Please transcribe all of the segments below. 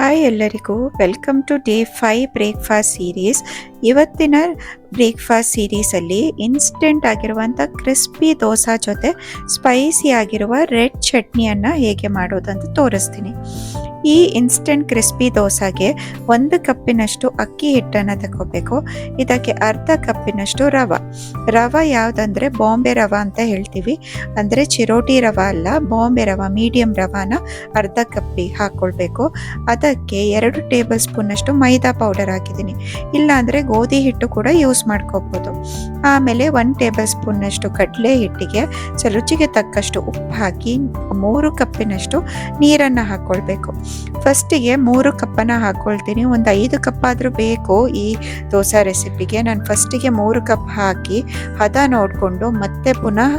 Hi ಎಲ್ಲರಿಗೂ welcome to day 5 breakfast series. ಇವತ್ತಿನ breakfast ಸೀರೀಸಲ್ಲಿ ಇನ್ಸ್ಟೆಂಟ್ ಆಗಿರುವಂಥ ಕ್ರಿಸ್ಪಿ ದೋಸೆ ಜೊತೆ ಸ್ಪೈಸಿ ಆಗಿರುವ ರೆಡ್ ಚಟ್ನಿಯನ್ನು ಹೇಗೆ ಮಾಡೋದು ಅಂತ ತೋರಿಸ್ತೀನಿ. ಈ ಇನ್ಸ್ಟೆಂಟ್ ಕ್ರಿಸ್ಪಿ ದೋಸೆಗೆ 1 ಕಪ್ಪಿನಷ್ಟು ಅಕ್ಕಿ ಹಿಟ್ಟನ್ನು ತಗೋಬೇಕು. ಇದಕ್ಕೆ ಅರ್ಧ ಕಪ್ಪಿನಷ್ಟು ರವೆ ಯಾವುದಂದರೆ ಬಾಂಬೆ ರವೆ ಅಂತ ಹೇಳ್ತೀವಿ. ಅಂದರೆ ಚಿರೋಟಿ ರವೆ ಅಲ್ಲ, ಬಾಂಬೆ ರವೆ, ಮೀಡಿಯಂ ರವಾನ ಅರ್ಧ ಕಪ್ಪಿಗೆ ಹಾಕ್ಕೊಳ್ಬೇಕು. ಅದಕ್ಕೆ 2 ಟೇಬಲ್ ಸ್ಪೂನಷ್ಟು ಮೈದಾ ಪೌಡರ್ ಹಾಕಿದ್ದೀನಿ. ಇಲ್ಲಾಂದರೆ ಗೋಧಿ ಹಿಟ್ಟು ಕೂಡ ಯೂಸ್ ಮಾಡ್ಕೋಬೋದು. ಆಮೇಲೆ 1 ಟೇಬಲ್ ಸ್ಪೂನ್ನಷ್ಟು ಕಡಲೆ ಹಿಟ್ಟಿಗೆ ರುಚಿಗೆ ತಕ್ಕಷ್ಟು ಉಪ್ಪು ಹಾಕಿ 3 ಕಪ್ಪಿನಷ್ಟು ನೀರನ್ನು ಹಾಕ್ಕೊಳ್ಬೇಕು. ಫಸ್ಟಿಗೆ 3 ಕಪ್ಪನ್ನು ಹಾಕ್ಕೊಳ್ತೀನಿ. ಒಂದು 5 ಕಪ್ ಆದರೂ ಬೇಕು ಈ ದೋಸೆ ರೆಸಿಪಿಗೆ. ನಾನು ಫಸ್ಟಿಗೆ 3 ಕಪ್ ಹಾಕಿ ಹದ ನೋಡಿಕೊಂಡು ಮತ್ತೆ ಪುನಃ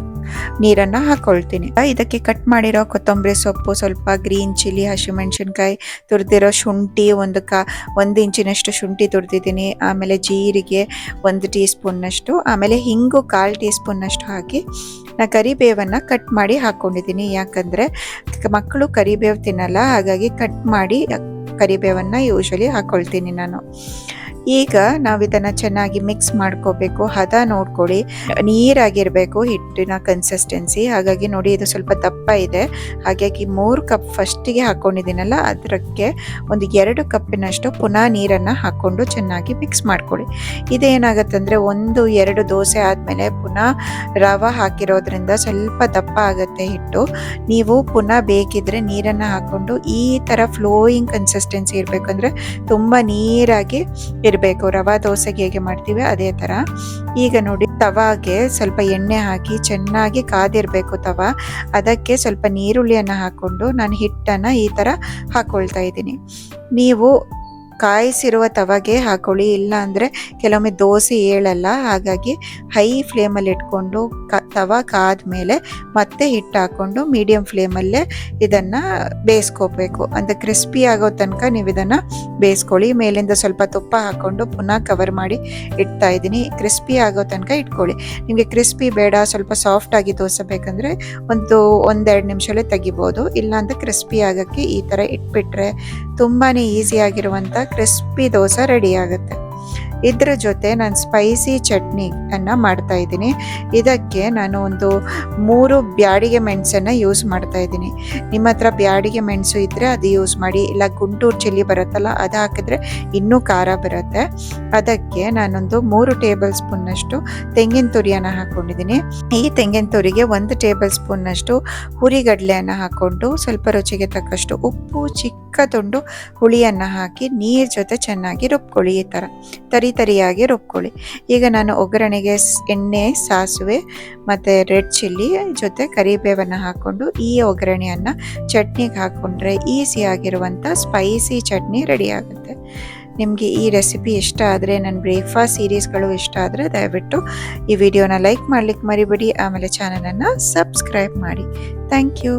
ನೀರನ್ನು ಹಾಕ್ಕೊಳ್ತೀನಿ. ಇದಕ್ಕೆ ಕಟ್ ಮಾಡಿರೋ ಕೊತ್ತಂಬರಿ ಸೊಪ್ಪು, ಸ್ವಲ್ಪ ಗ್ರೀನ್ ಚಿಲ್ಲಿ, ಹಸಿಮೆಣಸಿನ್ಕಾಯಿ, ತುರಿದಿರೋ ಶುಂಠಿ, 1 ಇಂಚಿನಷ್ಟು ಶುಂಠಿ ತುರಿದಿದ್ದೀನಿ. ಆಮೇಲೆ ಜೀರಿಗೆ 1 ಟೀ ಸ್ಪೂನ್ನಷ್ಟು, ಆಮೇಲೆ ಹಿಂಗು 1/4 ಟೀ ಸ್ಪೂನ್ನಷ್ಟು ಹಾಕಿ ನಾನು ಕರಿಬೇವನ್ನು ಕಟ್ ಮಾಡಿ ಹಾಕ್ಕೊಂಡಿದ್ದೀನಿ. ಯಾಕಂದರೆ ಮಕ್ಕಳು ಕರಿಬೇವು ತಿನ್ನಲ್ಲ, ಹಾಗಾಗಿ ಕಟ್ ಮಾಡಿ ಕರಿಬೇವನ್ನು ಯೂಶಲಿ ಹಾಕ್ಕೊಳ್ತೀನಿ ನಾನು. ಈಗ ನಾವು ಇದನ್ನು ಚೆನ್ನಾಗಿ ಮಿಕ್ಸ್ ಮಾಡ್ಕೋಬೇಕು. ಹದ ನೋಡ್ಕೊಳ್ಳಿ, ನೀರಾಗಿರಬೇಕು ಹಿಟ್ಟಿನ ಕನ್ಸಿಸ್ಟೆನ್ಸಿ. ಹಾಗಾಗಿ ನೋಡಿ, ಇದು ಸ್ವಲ್ಪ ದಪ್ಪ ಇದೆ. ಹಾಗಾಗಿ 3 ಕಪ್ ಫಸ್ಟಿಗೆ ಹಾಕ್ಕೊಂಡಿದ್ದೀನಲ್ಲ, ಅದಕ್ಕೆ ಒಂದು 2 ಕಪ್ಪಿನಷ್ಟು ಪುನಃ ನೀರನ್ನು ಹಾಕ್ಕೊಂಡು ಚೆನ್ನಾಗಿ ಮಿಕ್ಸ್ ಮಾಡ್ಕೊಳ್ಳಿ. ಇದೇನಾಗತ್ತಂದರೆ 1-2 ದೋಸೆ ಆದಮೇಲೆ ಪುನಃ ರವೆ ಹಾಕಿರೋದ್ರಿಂದ ಸ್ವಲ್ಪ ದಪ್ಪ ಆಗುತ್ತೆ ಹಿಟ್ಟು. ನೀವು ಪುನಃ ಬೇಕಿದ್ರೆ ನೀರನ್ನು ಹಾಕ್ಕೊಂಡು ಈ ಥರ ಫ್ಲೋಯಿಂಗ್ ಕನ್ಸಿಸ್ಟೆನ್ಸಿ ಇರಬೇಕಂದ್ರೆ ತುಂಬ ನೀರಾಗಿ ಇರಬೇಕು. ರವಾ ದೋಸೆಗೆ ಹೇಗೆ ಮಾಡ್ತೀವಿ ಅದೇ ಥರ. ಈಗ ನೋಡಿ, ತವಾಗೆ ಸ್ವಲ್ಪ ಎಣ್ಣೆ ಹಾಕಿ ಚೆನ್ನಾಗಿ ಕಾದಿರಬೇಕು ತವಾ. ಅದಕ್ಕೆ ಸ್ವಲ್ಪ ನೀರುಳ್ಳಿಯನ್ನು ಹಾಕ್ಕೊಂಡು ನಾನು ಹಿಟ್ಟನ್ನು ಈ ಥರ ಹಾಕ್ಕೊಳ್ತಾ ಇದ್ದೀನಿ. ನೀವು ಕಾಯಿಸಿರುವ ತವಾಗೆ ಹಾಕೊಳ್ಳಿ, ಇಲ್ಲ ಅಂದರೆ ಕೆಲವೊಮ್ಮೆ ದೋಸೆ ಏಳಲ್ಲ. ಹಾಗಾಗಿ ಹೈ ಫ್ಲೇಮಲ್ಲಿ ಇಟ್ಕೊಂಡು ತವಾ ಕಾದ್ಮೇಲೆ ಮತ್ತೆ ಹಿಟ್ಟು ಹಾಕ್ಕೊಂಡು ಮೀಡಿಯಂ ಫ್ಲೇಮಲ್ಲೇ ಇದನ್ನು ಬೇಯಿಸ್ಕೋಬೇಕು. ಅಂದರೆ ಕ್ರಿಸ್ಪಿ ಆಗೋ ತನಕ ನೀವು ಇದನ್ನು ಬೇಯಿಸ್ಕೊಳ್ಳಿ. ಮೇಲಿಂದ ಸ್ವಲ್ಪ ತುಪ್ಪ ಹಾಕ್ಕೊಂಡು ಪುನಃ ಕವರ್ ಮಾಡಿ ಇಡ್ತಾ ಇದ್ದೀನಿ. ಕ್ರಿಸ್ಪಿ ಆಗೋ ತನಕ ಇಟ್ಕೊಳ್ಳಿ. ನಿಮಗೆ ಕ್ರಿಸ್ಪಿ ಬೇಡ, ಸ್ವಲ್ಪ ಸಾಫ್ಟಾಗಿ ದೋಸೆ ಬೇಕಂದರೆ 1-2 ನಿಮಿಷಲ್ಲೇ ತೆಗಿಬೋದು. ಇಲ್ಲಾಂದರೆ ಕ್ರಿಸ್ಪಿ ಆಗೋಕ್ಕೆ ಈ ಥರ ಇಟ್ಬಿಟ್ರೆ ತುಂಬಾ ಈಸಿಯಾಗಿರುವಂಥ ಕ್ರಿಸ್ಪಿ ದೋಸೆ ರೆಡಿ ಆಗುತ್ತೆ. ಇದರ ಜೊತೆ ನಾನು ಸ್ಪೈಸಿ ಚಟ್ನಿಯನ್ನು ಮಾಡ್ತಾ ಇದ್ದೀನಿ. ಇದಕ್ಕೆ ನಾನು 3 ಬ್ಯಾಡಿಗೆ ಮೆಣಸನ್ನು ಯೂಸ್ ಮಾಡ್ತಾ ಇದ್ದೀನಿ. ನಿಮ್ಮ ಹತ್ರ ಬ್ಯಾಡಿಗೆ ಮೆಣಸು ಇದ್ದರೆ ಅದು ಯೂಸ್ ಮಾಡಿ, ಇಲ್ಲ ಗುಂಟೂರು ಚಿಲ್ಲಿ ಬರುತ್ತಲ್ಲ ಅದು ಹಾಕಿದ್ರೆ ಇನ್ನೂ ಖಾರ ಬರುತ್ತೆ. ಅದಕ್ಕೆ ನಾನೊಂದು 3 ಟೇಬಲ್ ಸ್ಪೂನ್ನಷ್ಟು ತೆಂಗಿನ ತುರಿಯನ್ನು ಹಾಕ್ಕೊಂಡಿದ್ದೀನಿ. ಈ ತೆಂಗಿನ ತುರಿಗೆ 1 ಟೇಬಲ್ ಸ್ಪೂನ್ನಷ್ಟು ಹುರಿಗಡಲೆಯನ್ನು ಹಾಕ್ಕೊಂಡು ಸ್ವಲ್ಪ ರುಚಿಗೆ ತಕ್ಕಷ್ಟು ಉಪ್ಪು, ಚಿಕ್ಕ ತುಂಡು ಹುಳಿಯನ್ನು ಹಾಕಿ ನೀರು ಜೊತೆ ಚೆನ್ನಾಗಿ ರುಬ್ಕೊಳ್ಳಿ. ಈ ಥರ ತರಿಯಾಗಿ ರುಬ್ಕೊಳ್ಳಿ. ಈಗ ನಾನು ಒಗ್ಗರಣೆಗೆ ಎಣ್ಣೆ, ಸಾಸಿವೆ ಮತ್ತು ರೆಡ್ ಚಿಲ್ಲಿ ಜೊತೆ ಕರಿಬೇವನ್ನು ಹಾಕ್ಕೊಂಡು ಈ ಒಗ್ಗರಣೆಯನ್ನು ಚಟ್ನಿಗೆ ಹಾಕ್ಕೊಂಡ್ರೆ ಈಸಿಯಾಗಿರುವಂಥ ಸ್ಪೈಸಿ ಚಟ್ನಿ ರೆಡಿ ಆಗುತ್ತೆ. ನಿಮಗೆ ಈ ರೆಸಿಪಿ ಇಷ್ಟ ಆದರೆ, ನನ್ನ ಬ್ರೇಕ್ಫಾಸ್ಟ್ ಸೀರೀಸ್ಗಳು ಇಷ್ಟ ಆದರೆ ದಯವಿಟ್ಟು ಈ ವಿಡಿಯೋನ ಲೈಕ್ ಮಾಡಲಿಕ್ಕೆ ಮರಿಬೇಡಿ. ಆಮೇಲೆ ಚಾನಲನ್ನು ಸಬ್ಸ್ಕ್ರೈಬ್ ಮಾಡಿ. Thank you.